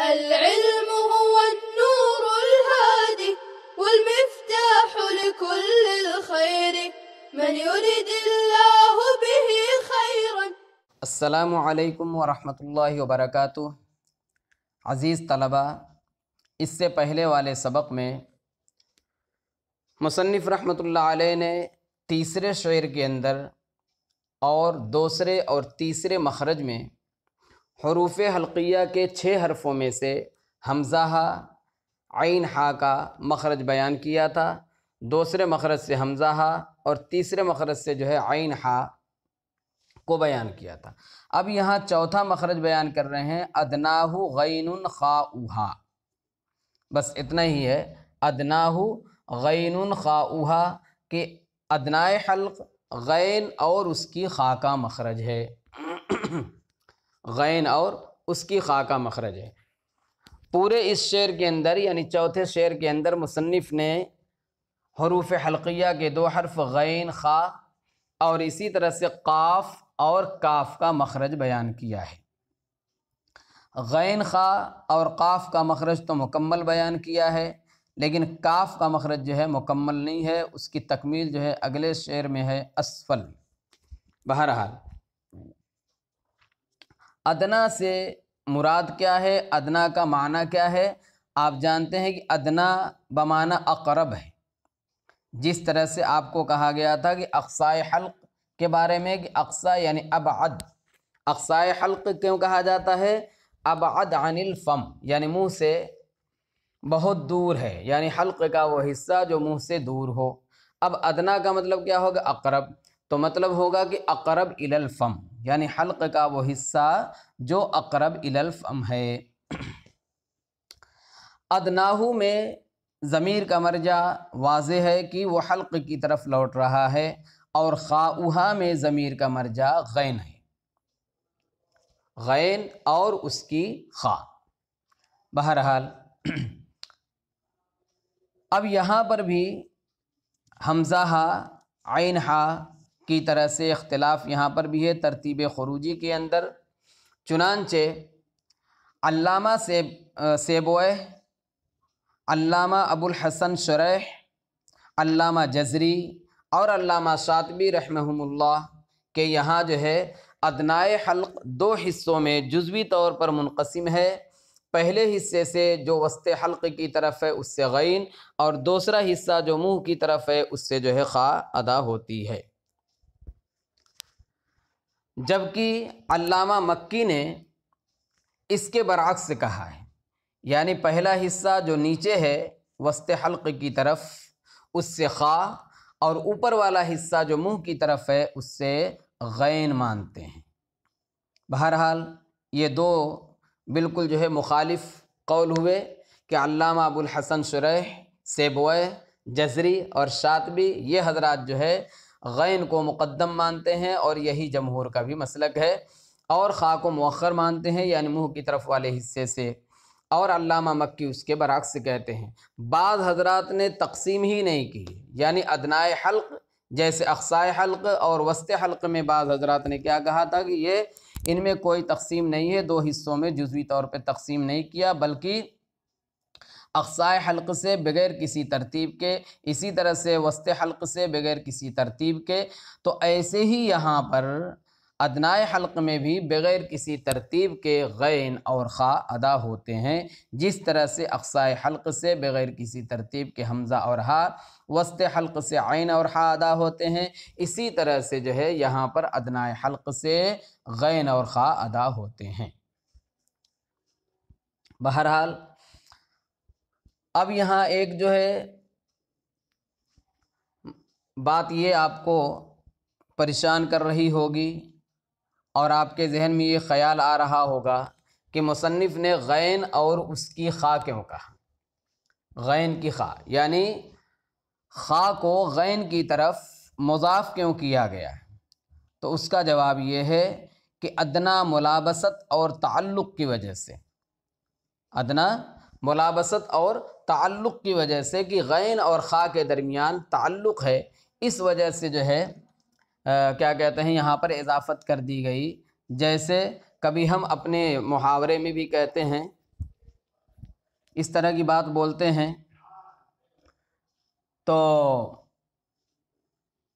العلم هو النور الهادي والمفتاح لكل الخير من يرد الله به خيرا۔ السلام علیکم ورحمۃ اللہ وبرکاتہ۔ عزیز طلبہ، اس سے پہلے والے سبق میں مصنف رحمۃ اللہ علیہ نے تیسرے شعر کے اندر اور دوسرے اور تیسرے مخرج میں حروف حلقیہ کے 6 حرفوں میں سے حمزہ ہا، عین ہا کا مخرج بیان کیا تھا۔ دوسرے مخرج سے حمزہ ہا اور تیسرے مخرج سے عین ہا کو بیان کیا تھا۔ اب یہاں چوتھا مخرج بیان کر رہے ہیں، ادناہ غین خاؤہا۔ بس اتنا ہی ہے، ادناہ غین خاؤہا، کہ ادنائے حلق غین اور اس کی خا کا مخرج ہے۔ غین اور اس کی خا کا مخرج ہے۔ پورے اس شعر کے اندر یعنی چوتھے شعر کے اندر مصنف نے حروف حلقیہ کے 2 حرف غین خا اور اسی طرح سے قاف اور کاف کا مخرج بیان کیا ہے۔ غین خا اور قاف کا مخرج تو مکمل بیان کیا ہے، لیکن کاف کا مخرج مکمل نہیں ہے، اس کی تکمیل اگلے شعر میں ہے، اسفل۔ بہرحال ادنا سے مراد کیا ہے، ادنا کا معنی کیا ہے؟ آپ جانتے ہیں کہ ادنا بمعنی اقرب ہے۔ جس طرح سے آپ کو کہا گیا تھا کہ اقصائے حلق کے بارے میں کہ اقصا یعنی ابعد، اقصائے حلق کیوں کہا جاتا ہے؟ ابعد عن الفم، یعنی منہ سے بہت دور ہے، یعنی حلق کا وہ حصہ جو منہ سے دور ہو۔ اب ادنا کا مطلب کیا ہوگا؟ اقرب، تو مطلب ہوگا کہ اقرب الی الفم، یعنی حلق کا وہ حصہ جو اقرب الی الفم ہے۔ ادناہو میں ضمیر کا مرجع واضح ہے کہ وہ حلق کی طرف لوٹ رہا ہے، اور خاؤہا میں ضمیر کا مرجع غین ہے، غین اور اس کی خا۔ بہرحال اب یہاں پر بھی حمزہ ہا، عین ہا کی طرح سے اختلاف یہاں پر بھی ہے ترتیب خروجی کے اندر۔ چنانچہ علامہ سیبویہ، علامہ ابو الحسن شریح، علامہ جزری اور علامہ شاطبی رحمہم اللہ کہ یہاں ادنائے حلق 2 حصوں میں جزوی طور پر منقسم ہے۔ پہلے حصے سے جو وسط حلق کی طرف ہے اس سے غین، اور دوسرا حصہ جو منہ کی طرف ہے اس سے خا ادا ہوتی ہے۔ جبکہ علامہ مکی نے اس کے برعکس کہا ہے، یعنی پہلا حصہ جو نیچے ہے وسط حلق کی طرف اس سے خا، اور اوپر والا حصہ جو منہ کی طرف ہے اس سے غین مانتے ہیں۔ بہرحال یہ 2 بالکل مخالف قول ہوئے کہ علامہ ابو الحسن شریح، سیبویہ، جزری اور شاطبی یہ حضرات غین کو مقدم مانتے ہیں، اور یہی جمہور کا بھی مسلک ہے، اور خا کو مؤخر مانتے ہیں یعنی منہ کی طرف والے حصے سے، اور علامہ مکی اس کے برعکس کہتے ہیں۔ بعض حضرات نے تقسیم ہی نہیں کی، یعنی ادنائے حلق جیسے اقصائے حلق اور وسط حلق میں بعض حضرات نے کیا کہا تھا کہ ان میں کوئی تقسیم نہیں ہے، 2 حصوں میں جزوی طور پہ تقسیم نہیں کیا، بلکہ اقصائے حلق سے بغیر کسی ترتیب کے، اسی طرح سے وسط حلق سے بغیر کسی ترتیب کے، تو ایسے ہی یہاں پر ادنائے حلق میں بھی بغیر کسی ترتیب کے غین اور خا ادا ہوتے ہیں، جس طرح سے اقصائے حلق سے بغیر کسی ترتیب کے حمزہ اور ہا، وسط حلق سے عین اور ہا ادا ہوتے ہیں، اسی طرح سے یہاں پر ادنائے حلق سے غین اور خا ادا ہوتے ہیں۔ بہرحال اب یہاں ایک بات یہ آپ کو پریشان کر رہی ہوگی، اور آپ کے ذہن میں یہ خیال آ رہا ہوگا کہ مصنف نے غین اور اس کی خا کیوں کہا؟ غین کی خا یعنی خا کو غین کی طرف مضاف کیوں کیا گیا ہے؟ تو اس کا جواب یہ ہے کہ ادنا ملابست اور تعلق کی وجہ سے، ادنا ملابست اور تعلق کی وجہ سے کہ غین اور خا کے درمیان تعلق ہے، اس وجہ سے کیا کہتے ہیں یہاں پر اضافت کر دی گئی۔ جیسے کبھی ہم اپنے محاورے میں بھی کہتے ہیں اس طرح کی بات بولتے ہیں تو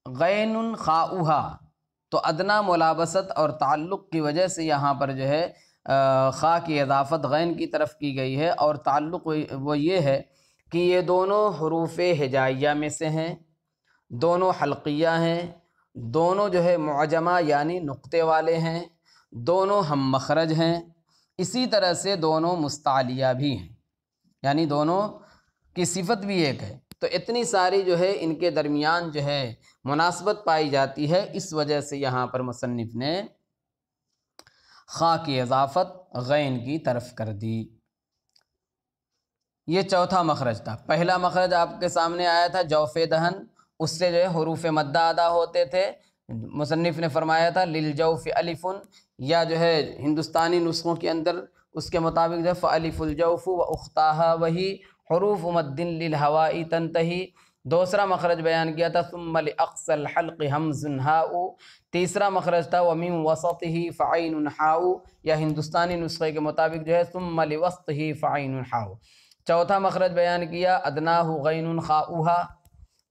غین خاؤہا، تو ادنا ملابست اور تعلق کی وجہ سے یہاں پر جو ہے خا کی اضافت غین کی طرف کی گئی ہے، اور تعلق وہ یہ ہے کہ یہ دونوں حروف ہجائیہ میں سے ہیں، دونوں حلقیہ ہیں، دونوں جو ہے معجمہ یعنی نقطے والے ہیں، دونوں ہم مخرج ہیں، اسی طرح سے دونوں مستعلیہ بھی ہیں، یعنی دونوں کی صفت بھی ایک ہے۔ تو اتنی ساری جو ہے ان کے درمیان جو ہے مناسبت پائی جاتی ہے، اس وجہ سے یہاں پر مصنف نے خا کی اضافت غین کی طرف کر دی۔ یہ چوتھا مخرج تھا۔ پہلا مخرج آپ کے سامنے آیا تھا جوف دہن، اس سے جو ہے حروف مدہ ادا ہوتے تھے، مصنف نے فرمایا تھا للجوف الف، یا جو ہے ہندوستانی نسخوں کے اندر اس کے مطابق جو ہے فالف الجوف و اختاہا وہی حروف مد للہواء تنتہی۔ دوسرا مخرج بیان کیا تھا ثم لاقصى الحلق حمز ہاء۔ تیسرا مخرج تھا ومن وسطہ فعین حاء، یا ہندوستانی نسخے کے مطابق جو ہے ثم لوسطہ فعین حاء۔ چوتھا مخرج بیان کیا ادناہ غین خاؤہا۔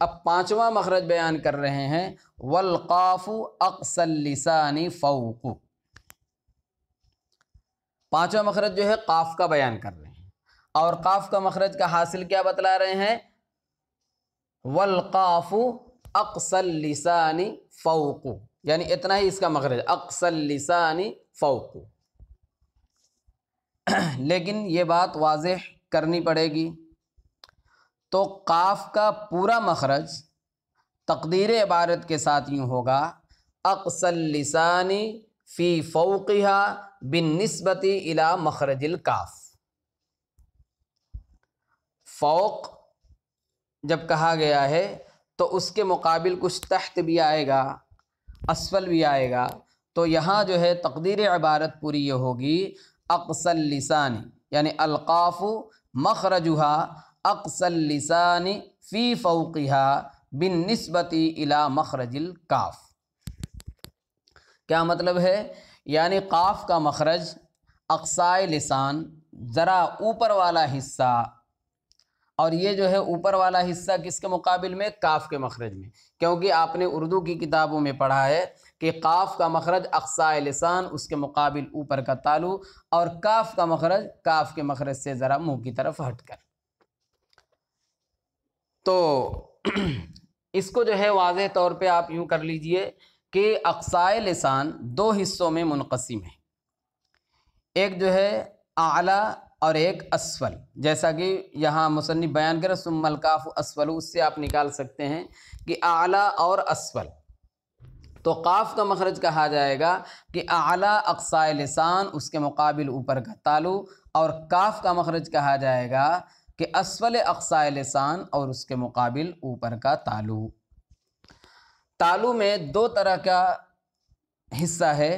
اب پانچواں مخرج بیان کر رہے ہیں والقاف اقصى اللسان فوق۔ پانچواں مخرج جو ہے قاف کا بیان کر رہے ہیں، اور قاف کا مخرج کا حاصل کیا بتلا رہے ہیں والقاف اقصى اللسان فوق، یعنی اتنا ہی اس کا مخرج اقصى اللسان فوق۔ لیکن یہ بات واضح کرنی پڑے گی، تو قاف کا پورا مخرج تقدیر عبارت کے ساتھ یوں ہوگا اقصى اللسان فی فوقها بالنسبۃ الی مخرج الکاف۔ فوق جب کہا گیا ہے تو اس کے مقابل کچھ تحت بھی آئے گا، اسفل بھی آئے گا، تو یہاں جو ہے تقدیر عبارت پوری یہ ہوگی اقصى اللسان، یعنی القاف مخرجها اقصى اللسان فی فوقها بالنسبۃ الی مخرج الکاف۔ کیا مطلب ہے؟ یعنی قاف کا مخرج اقصائے لسان، ذرا اوپر والا حصہ، اور یہ جو ہے اوپر والا حصہ کس کے مقابل میں؟ کاف کے مخرج میں، کیونکہ آپ نے اردو کی کتابوں میں پڑھا ہے کہ قاف کا مخرج اقصائے لسان، اس کے مقابل اوپر کا تالو، اور کاف کا مخرج کاف کے مخرج سے ذرا منہ کی طرف ہٹ کر۔ تو اس کو جو ہے واضح طور پہ آپ یوں کر لیجئے کہ اقصائے لسان دو حصوں میں منقسم ہے، ایک جو ہے اعلیٰ اور ایک اسفل، جیسا کہ یہاں مصنف بیان کرے ثم الکاف اسفل، اس سے آپ نکال سکتے ہیں کہ اعلیٰ اور اسفل۔ تو قاف کا مخرج کہا جائے گا کہ اعلیٰ اقصائے لسان، اس کے مقابل اوپر کا تالو، اور کاف کا مخرج کہا جائے گا کہ اسفل اقصائے لسان اور اس کے مقابل اوپر کا تالو۔ تالو میں دو طرح کا حصہ ہے،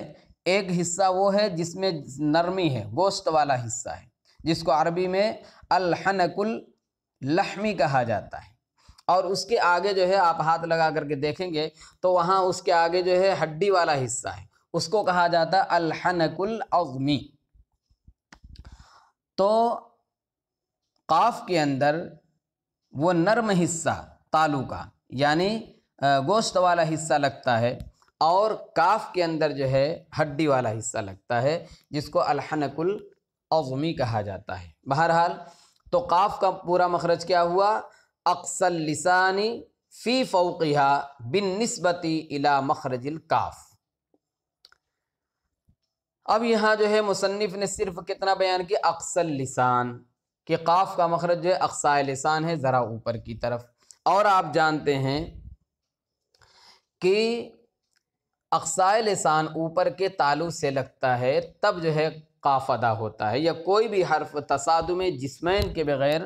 ایک حصہ وہ ہے جس میں نرمی ہے، گوشت والا حصہ ہے، جس کو عربی میں الحنک اللحمی کہا جاتا ہے، اور اس کے آگے جو ہے آپ ہاتھ لگا کر کے دیکھیں گے تو وہاں اس کے آگے جو ہے ہڈی والا حصہ ہے، اس کو کہا جاتا ہے الحنک العظمی۔ تو قاف کے اندر وہ نرم حصہ تالو کا یعنی گوشت والا حصہ لگتا ہے، اور کاف کے اندر جو ہے ہڈی والا حصہ لگتا ہے، جس کو الحنک العظمی کہا جاتا ہے۔ بہرحال تو قاف کا پورا مخرج کیا ہوا اقصى اللسان فی فوقها بالنسبۃ الی مخرج الکاف۔ اب یہاں جو ہے مصنف نے صرف کتنا بیان کیا؟ اقصى اللسان، کہ قاف کا مخرج جو ہے اقصائے لسان ہے، ذرا اوپر کی طرف، اور آپ جانتے ہیں کہ اقصائے لسان اوپر کے تالو سے لگتا ہے تب جو ہے قاف ادا ہوتا ہے، یا کوئی بھی حرف تصادم جسمین کے بغیر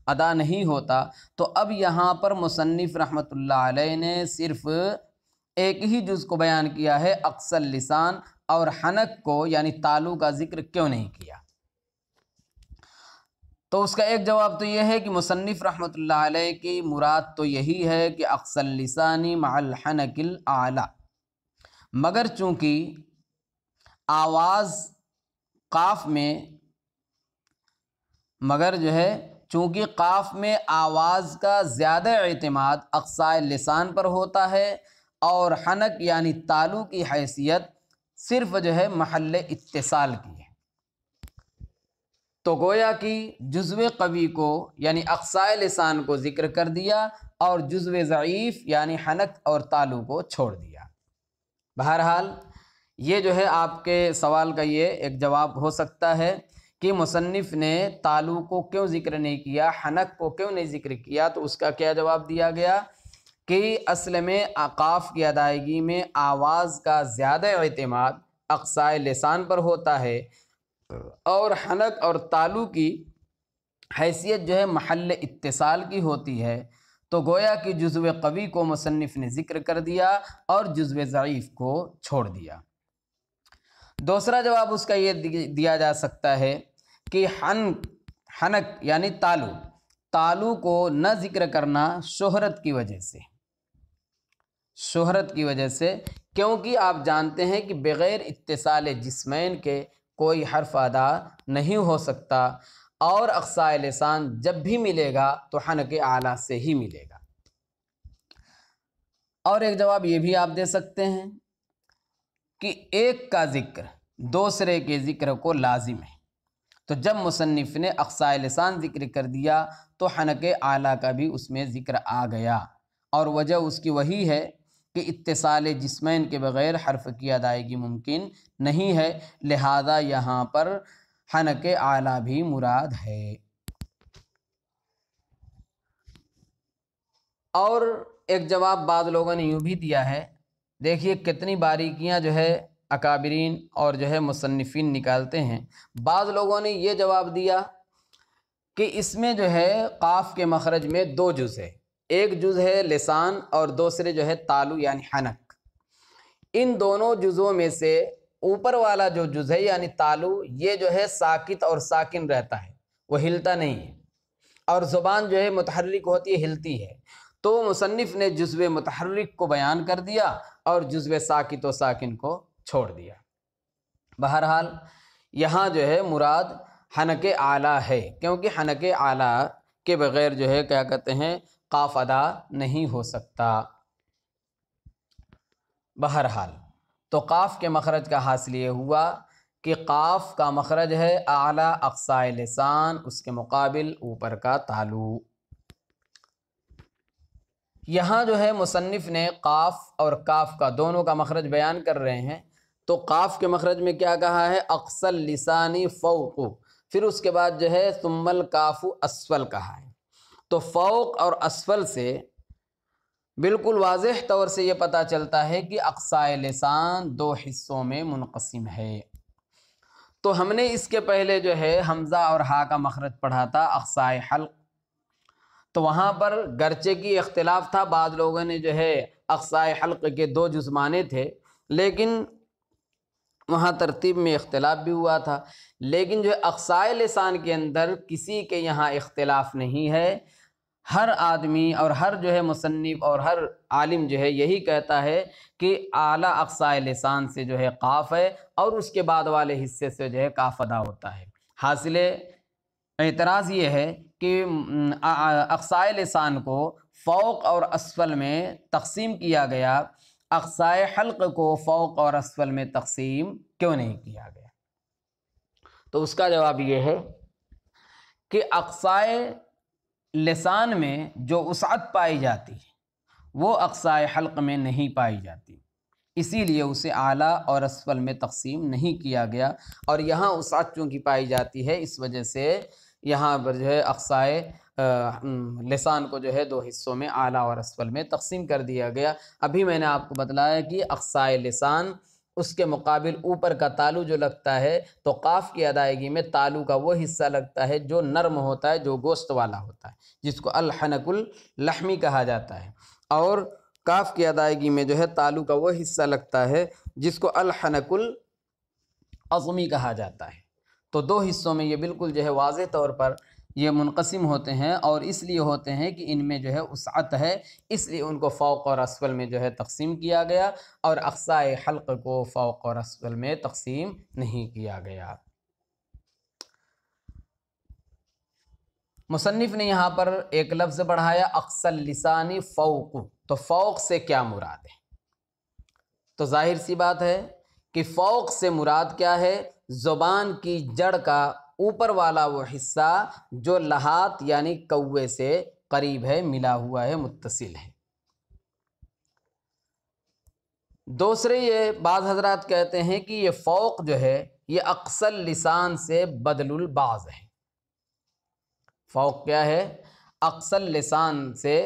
ادا نہیں ہوتا۔ تو اب یہاں پر مصنف رحمۃ اللہ علیہ نے صرف ایک ہی جز کو بیان کیا ہے اقصى اللسان، اور حنک کو یعنی تالو کا ذکر کیوں نہیں کیا؟ تو اس کا ایک جواب تو یہ ہے کہ مصنف رحمۃ اللہ علیہ کی مراد تو یہی ہے کہ اقصى اللسان مع الحنک الاعلی، مگر چونکہ آواز قاف میں مگر جو ہے چونکہ قاف میں آواز کا زیادہ اعتماد اقصائے لسان پر ہوتا ہے اور حنک یعنی تالو کی حیثیت صرف جو ہے محل اتصال کی ہے، تو گویا کہ جزو قوی کو یعنی اقصائے لسان کو ذکر کر دیا اور جزو ضعیف یعنی حنک اور تالو کو چھوڑ دیا۔ بہرحال یہ جو ہے آپ کے سوال کا یہ ایک جواب ہو سکتا ہے کہ مصنف نے تالو کو کیوں ذکر نہیں کیا، حنک کو کیوں نہیں ذکر کیا، تو اس کا کیا جواب دیا گیا کہ اصل میں قاف کی ادائیگی میں آواز کا زیادہ اعتماد اقصائے لسان پر ہوتا ہے اور حنک اور تالو کی حیثیت جو ہے محل اتصال کی ہوتی ہے، تو گویا کہ جزو قوی کو مصنف نے ذکر کر دیا اور جزو ضعیف کو چھوڑ دیا۔ دوسرا جواب اس کا یہ دیا جا سکتا ہے کہ حنک یعنی تالو کو نہ ذکر کرنا شہرت کی وجہ سے کیونکہ آپ جانتے ہیں کہ بغیر اتصال جسمین کے کوئی حرف ادا نہیں ہو سکتا اور اقصائے لسان جب بھی ملے گا تو حنک اعلیٰ سے ہی ملے گا۔ اور ایک جواب یہ بھی آپ دے سکتے ہیں کہ ایک کا ذکر دوسرے کے ذکر کو لازم ہے، تو جب مصنف نے اقصائے لسان ذکر کر دیا تو حنک اعلیٰ کا بھی اس میں ذکر آ گیا، اور وجہ اس کی وہی ہے کہ اتصال جسمین کے بغیر حرف کی ادائیگی ممکن نہیں ہے، لہذا یہاں پر حنک اعلیٰ بھی مراد ہے۔ اور ایک جواب بعض لوگوں نے یوں بھی دیا ہے، دیکھیے کتنی باریکیاں جو ہے اکابرین اور جو ہے مصنفین نکالتے ہیں۔ بعض لوگوں نے یہ جواب دیا کہ اس میں جو ہے قاف کے مخرج میں دو جز ہے، ایک جز ہے لسان اور دوسرے جو ہے تالو یعنی حنک۔ ان دونوں جزوں میں سے اوپر والا جو جز ہے یعنی تالو، یہ جو ہے ساکت اور ساکن رہتا ہے، وہ ہلتا نہیں ہے، اور زبان جو ہے متحرک ہوتی ہے، ہلتی ہے، تو مصنف نے جزو متحرک کو بیان کر دیا اور جزو ساکت و ساکن کو چھوڑ دیا۔ بہرحال یہاں جو ہے مراد حنک اعلیٰ ہے، کیونکہ حنک اعلیٰ کے بغیر جو ہے کیا کہتے ہیں قاف ادا نہیں ہو سکتا۔ بہرحال تو قاف کے مخرج کا حاصل یہ ہوا کہ قاف کا مخرج ہے اعلیٰ اقصائے لسان، اس کے مقابل اوپر کا تالو۔ یہاں جو ہے مصنف نے قاف اور کاف کا دونوں کا مخرج بیان کر رہے ہیں، تو قاف کے مخرج میں کیا کہا ہے اقصى اللسان فوق، پھر اس کے بعد جو ہے ثم الکاف اسفل کہا ہے، تو فوق اور اسفل سے بالکل واضح طور سے یہ پتہ چلتا ہے کہ اقصائے لسان دو حصوں میں منقسم ہے۔ تو ہم نے اس کے پہلے جو ہے حمزہ اور ہا کا مخرج پڑھا تھا اقصائے حلق، تو وہاں پر گرچہ کی اختلاف تھا، بعض لوگوں نے جو ہے اقصائے حلق کے دو جز مانے تھے، لیکن وہاں ترتیب میں اختلاف بھی ہوا تھا، لیکن جو اقصائے لسان کے اندر کسی کے یہاں اختلاف نہیں ہے، ہر آدمی اور ہر جو ہے مصنف اور ہر عالم جو ہے یہی کہتا ہے کہ اعلیٰ اقصائے لسان سے جو ہے قاف ہے اور اس کے بعد والے حصے سے جو ہے کاف ادا ہوتا ہے۔ حاصل اعتراض یہ ہے کہ اقصائے لسان کو فوق اور اسفل میں تقسیم کیا گیا، اقصائے حلق کو فوق اور اسفل میں تقسیم کیوں نہیں کیا گیا؟ تو اس کا جواب یہ ہے کہ اقصائے لسان میں جو وسعت پائی جاتی ہے وہ اقصائے حلق میں نہیں پائی جاتی، اسی لیے اسے اعلیٰ اور اسفل میں تقسیم نہیں کیا گیا، اور یہاں وسعت چونکہ پائی جاتی ہے اس وجہ سے یہاں پر جو ہے اقصائے لسان کو جو ہے دو حصوں میں اعلیٰ اور اسفل میں تقسیم کر دیا گیا۔ ابھی میں نے آپ کو بتلایا کہ اقصائے لسان اس کے مقابل اوپر کا تالو جو لگتا ہے، تو قاف کی ادائیگی میں تالو کا وہ حصہ لگتا ہے جو نرم ہوتا ہے، جو گوشت والا ہوتا ہے، جس کو الحنک اللحمی کہا جاتا ہے، اور کاف کی ادائیگی میں جو ہے تالو کا وہ حصہ لگتا ہے جس کو الحنک العظمی کہا جاتا ہے۔ تو دو حصوں میں یہ بالکل جو ہے واضح طور پر یہ منقسم ہوتے ہیں، اور اس لیے ہوتے ہیں کہ ان میں جو ہے وسعت ہے، اس لیے ان کو فوق اور اسفل میں جو ہے تقسیم کیا گیا، اور اقصائے حلق کو فوق اور اسفل میں تقسیم نہیں کیا گیا۔ مصنف نے یہاں پر ایک لفظ بڑھایا اقصى اللسان فوق، تو فوق سے کیا مراد ہے؟ تو ظاہر سی بات ہے کہ فوق سے مراد کیا ہے؟ زبان کی جڑ کا اوپر والا وہ حصہ جو لحات یعنی کوے سے قریب ہے، ملا ہوا ہے، متصل ہے۔ دوسرے یہ بعض حضرات کہتے ہیں کہ یہ فوق جو ہے یہ اقصى اللسان سے بدل البعض ہے۔ فوق کیا ہے؟ اقصى اللسان سے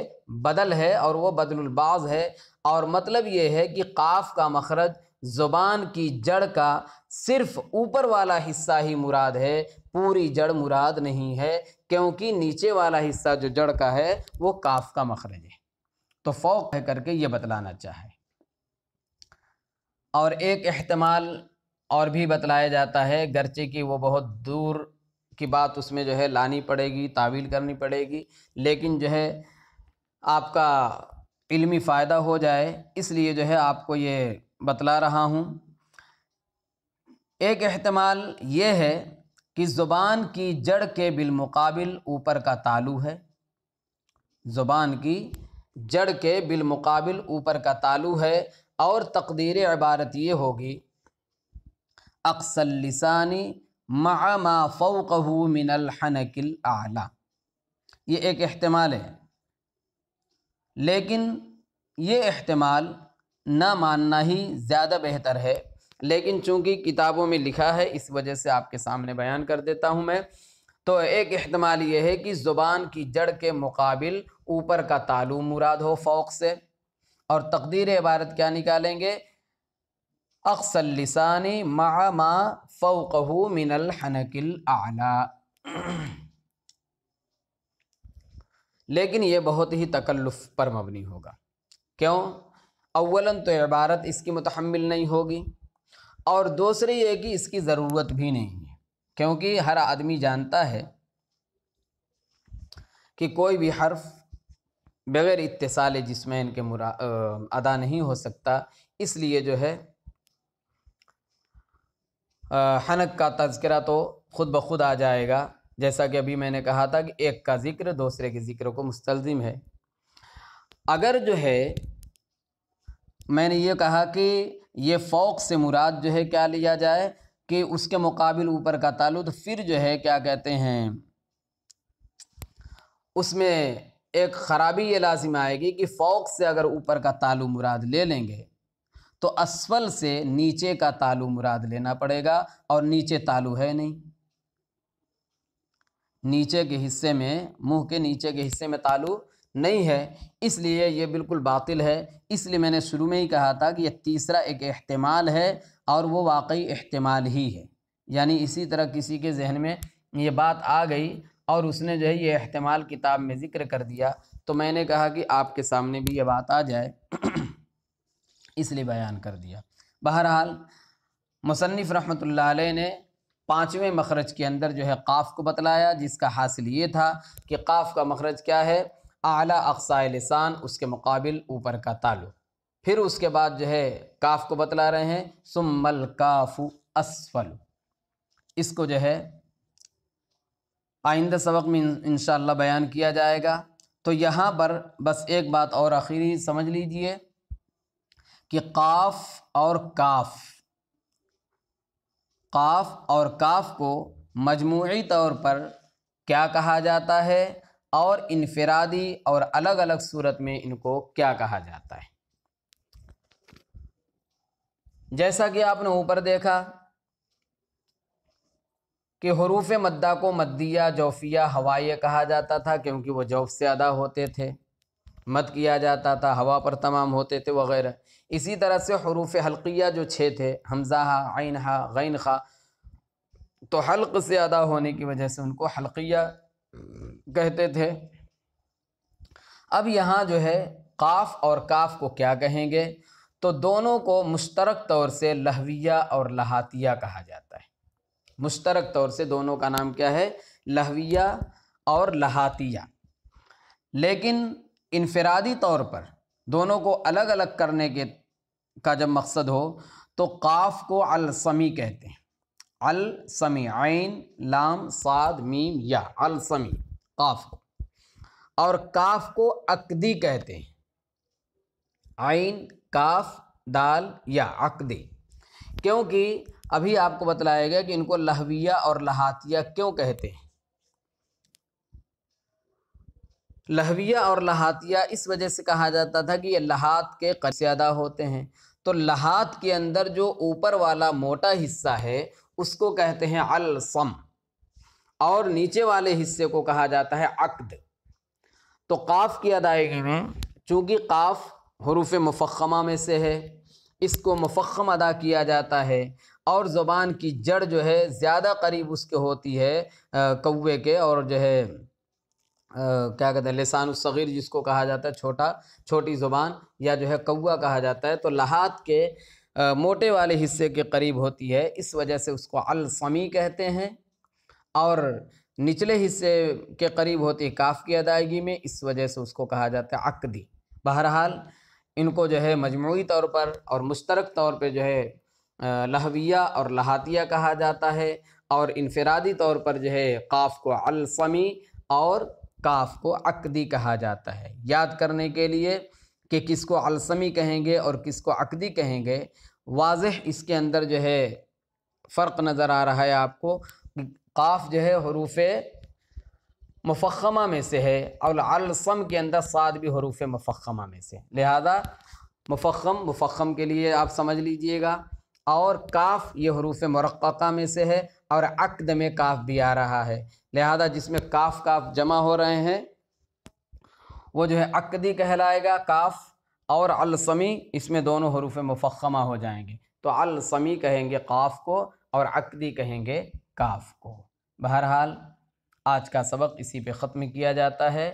بدل ہے اور وہ بدل البعض ہے، اور مطلب یہ ہے کہ قاف کا مخرج زبان کی جڑ کا صرف اوپر والا حصہ ہی مراد ہے، پوری جڑ مراد نہیں ہے، کیونکہ نیچے والا حصہ جو جڑ کا ہے وہ کاف کا مخرج ہے۔ تو فوق ہے کر کے یہ بتلانا چاہے۔ اور ایک احتمال اور بھی بتلایا جاتا ہے، گرچہ کہ وہ بہت دور کی بات اس میں جو ہے لانی پڑے گی، تعویل کرنی پڑے گی، لیکن جو ہے آپ کا علمی فائدہ ہو جائے اس لیے جو ہے آپ کو یہ بتلا رہا ہوں۔ ایک احتمال یہ ہے کہ زبان کی جڑ کے بالمقابل اوپر کا تالو ہے، زبان کی جڑ کے بالمقابل اوپر کا تالو ہے، اور تقدیر عبارت یہ ہوگی اقصى اللسان مع ما فوقه من الحنک الاعلی۔ یہ ایک احتمال ہے، لیکن یہ احتمال نہ ماننا ہی زیادہ بہتر ہے، لیکن چونکہ کتابوں میں لکھا ہے اس وجہ سے آپ کے سامنے بیان کر دیتا ہوں میں۔ تو ایک احتمال یہ ہے کہ زبان کی جڑ کے مقابل اوپر کا تالو مراد ہو فوق سے، اور تقدیر عبارت کیا نکالیں گے؟ اقصى اللسان مع ما فوقه من الحنک الاعلی۔ لیکن یہ بہت ہی تکلف پر مبنی ہوگا۔ کیوں؟ اولاً تو عبارت اس کی متحمل نہیں ہوگی، اور دوسری یہ کہ اس کی ضرورت بھی نہیں ہے، کیونکہ ہر آدمی جانتا ہے کہ کوئی بھی حرف بغیر اتصال جسمین کے ادا نہیں ہو سکتا، اس لیے جو ہے حنک کا تذکرہ تو خود بخود آ جائے گا، جیسا کہ ابھی میں نے کہا تھا کہ ایک کا ذکر دوسرے کے ذکر کو مستلزم ہے۔ اگر جو ہے میں نے یہ کہا کہ یہ فوق سے مراد جو ہے کیا لیا جائے کہ اس کے مقابل اوپر کا تالو، تو پھر جو ہے کیا کہتے ہیں اس میں ایک خرابی یہ لازم آئے گی کہ فوق سے اگر اوپر کا تالو مراد لے لیں گے تو اسفل سے نیچے کا تالو مراد لینا پڑے گا، اور نیچے تالو ہے نہیں، نیچے کے حصے میں، منہ کے نیچے کے حصے میں تالو نہیں ہے، اس لیے یہ بالکل باطل ہے۔ اس لیے میں نے شروع میں ہی کہا تھا کہ یہ تیسرا ایک احتمال ہے، اور وہ واقعی احتمال ہی ہے، یعنی اسی طرح کسی کے ذہن میں یہ بات آ گئی اور اس نے جو ہے یہ احتمال کتاب میں ذکر کر دیا، تو میں نے کہا کہ آپ کے سامنے بھی یہ بات آ جائے اس لیے بیان کر دیا۔ بہرحال مصنف رحمۃ اللہ علیہ نے پانچویں مخرج کے اندر جو ہے قاف کو بتلایا، جس کا حاصل یہ تھا کہ قاف کا مخرج کیا ہے؟ اعلیٰ اقصائے لسان، اس کے مقابل اوپر کا تالو۔ پھر اس کے بعد جو ہے کاف کو بتلا رہے ہیں ثم الکاف اسفل، اس کو جو ہے آئندہ سبق میں انشاءاللہ بیان کیا جائے گا۔ تو یہاں پر بس ایک بات اور آخری سمجھ لیجئے کہ قاف اور کاف کو مجموعی طور پر کیا کہا جاتا ہے، اور انفرادی اور الگ الگ صورت میں ان کو کیا کہا جاتا ہے۔ جیسا کہ آپ نے اوپر دیکھا کہ حروف مدہ کو مدیہ، جوفیہ، ہوائیہ کہا جاتا تھا، کیونکہ وہ جوف سے ادا ہوتے تھے، مد کیا جاتا تھا، ہوا پر تمام ہوتے تھے وغیرہ۔ اسی طرح سے حروف حلقیہ جو 6 تھے، حمزہ، عین، غین، خا، تو حلق سے ادا ہونے کی وجہ سے ان کو حلقیہ کہتے تھے۔ اب یہاں جو ہے قاف اور کاف کو کیا کہیں گے؟ تو دونوں کو مشترک طور سے لہویہ اور لہاتیہ کہا جاتا ہے۔ مشترک طور سے دونوں کا نام کیا ہے؟ لہویہ اور لہاتیہ۔ لیکن انفرادی طور پر دونوں کو الگ الگ کرنے کا جب مقصد ہو تو قاف کو السمی کہتے ہیں، السمی، عین، لام، صاد، میم، یا، السمی، قاف کو، اور کاف کو عقدی کہتے ہیں، عین کاف دال یا عقدی، کیونکہ ابھی آپ کو بتلایا گیا کہ ان کو لہویہ اور لہاتیہ کیوں کہتے ہیں۔ لہویہ اور لہاتیہ اس وجہ سے کہا جاتا تھا کہ یہ لہات کے قریب سے ادا ہوتے ہیں، تو لہات کے اندر جو اوپر والا موٹا حصہ ہے اس کو کہتے ہیں علصم، اور نیچے والے حصے کو کہا جاتا ہے عقد۔ تو قاف کی ادائیگی میں چونکہ قاف حروف مفخمہ میں سے ہے، اس کو مفخم ادا کیا جاتا ہے، اور زبان کی جڑ جو ہے زیادہ قریب اس کے ہوتی ہے کوے کے، اور جو ہے کیا کہتے ہیں لسان الصغیر جس کو کہا جاتا ہے چھوٹی زبان، یا جو ہے کوا کہا جاتا ہے، تو لہات کے موٹے والے حصے کے قریب ہوتی ہے، اس وجہ سے اس کو علصمی کہتے ہیں، اور نچلے حصے کے قریب ہوتی ہے کاف کی ادائیگی میں، اس وجہ سے اس کو کہا جاتا ہے عقدی۔ بہرحال ان کو جو ہے مجموعی طور پر اور مشترک طور پہ جو ہے لہویہ اور لہاتیہ کہا جاتا ہے، اور انفرادی طور پر جو ہے قاف کو علصمی اور کاف کو عقدی کہا جاتا ہے۔ یاد کرنے کے لیے کہ کس کو علصمی کہیں گے اور کس کو عقدی کہیں گے، واضح اس کے اندر جو ہے فرق نظر آ رہا ہے آپ کو۔ قاف جو ہے حروف مفخمہ میں سے ہے، اور علصم کے اندر صاد بھی حروف مفخمہ میں سے، لہذا مفخم کے لیے آپ سمجھ لیجئے گا، اور کاف یہ حروف مرققہ میں سے ہے، اور عقد میں کاف بھی آ رہا ہے، لہذا جس میں کاف جمع ہو رہے ہیں وہ جو ہے عقدی کہلائے گا کاف، اور علصمی اس میں دونوں حروف مفخمہ ہو جائیں گے، تو علصمی کہیں گے قاف کو اور عقدی کہیں گے کاف کو۔ بہرحال آج کا سبق اسی پہ ختم کیا جاتا ہے،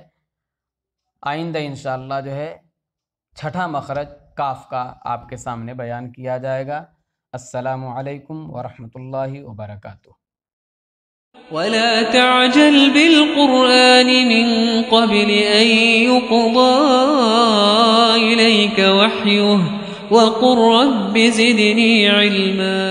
آئندہ انشاءاللہ جو ہے چھٹا مخرج کاف کا آپ کے سامنے بیان کیا جائے گا۔ السلام علیکم ورحمۃ اللہ وبرکاتہ۔ ولا تعجل بالقرآن من قبل أن يقضى إليك وحيه وقل رب زدني علما